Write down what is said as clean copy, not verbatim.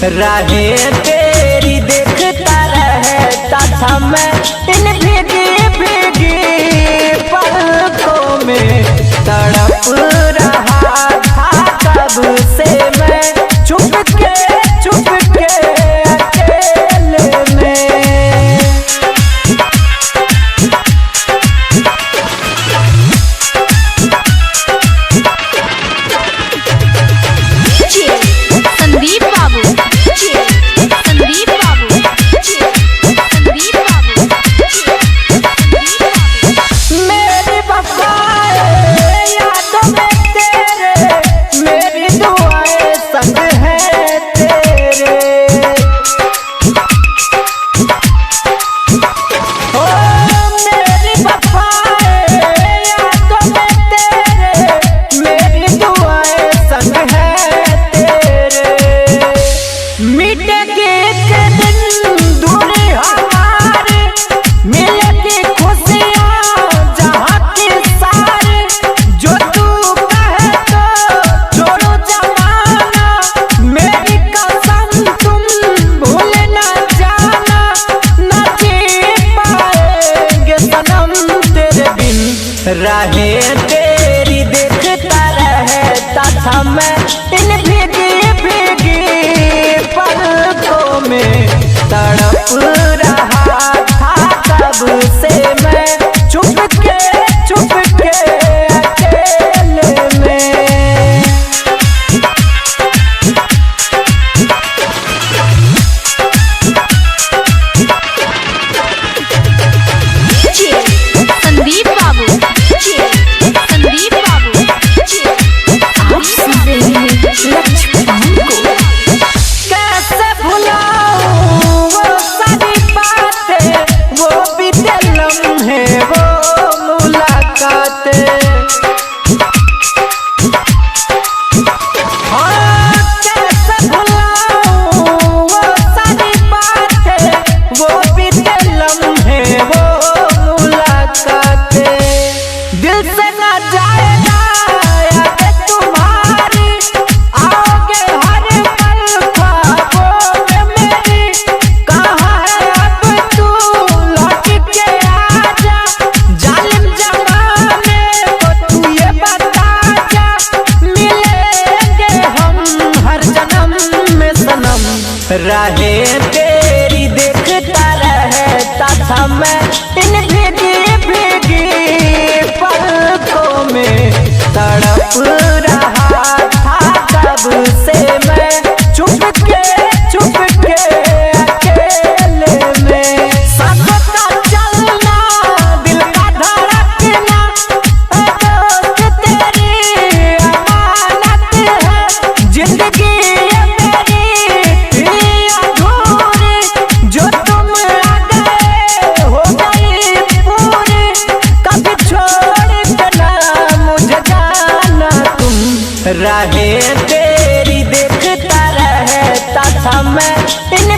राहें तेरी देखता रहता था मैं इन भीगी भीगी पलकों में तड़प रहा था कब से मैं चुप के अकेले में। संदीप बाबू, संदीप बाबू, संदीप बाबू, मेरी वफाएं यादों में तेरे, मेरी दुआएं संग है तेरे। ओ मेरी वफाएं यादों में तेरे, मेरी दुआएं संग है तेरे। मिटेगी एक दिन दूरी हमारी, मिलेगी खुशियाँ जहाँ की सारी। जो तू कहे तो छोड़ो जमाना, मेरी कसम तुम भूल न जाना। न जी पाएंगे सनम तेरे बिन, राहें तेरी देखता रहता था मैं इन भीगी भीगी पलकों में तड़प रहा था कब से मैं चुप के अकेले में। संदीप बाबू, संदीप बाबू, आप सुन रहे हैं लक्ष्मण को। कैसे भुलाऊं वो सारी बातें, वो बीते लम्हे, वो मुलाकातें। हाँ कैसे भुलाऊं वो सारी बातें, वो बीते लम्हे, वो मुलाकातें। दिल से न जाएगा याद तुम्हारी, आओगे हर पल ख्वाबों में मेरी। कहाँ है अब तू लौट के आजा, जालिम जमाने को तू ये बता जा। मिलेंगे हम हर जन्म में सनम, राहें तेरी देखता रहता था मैं इन भीगी भीगी पलकों में तड़प रहा था कब से मैं चुप के अकेले में। सांसों का चलना, दिल का धड़कना, दोस्त तेरी अमानत है। जिंदगी ये मेरी थी अधूरी, जो तुम आ गए हो गई पूरी। कभी छोड़ के ना मुझे जाना तुम, राहें तेरी देखता रहता था मैं इन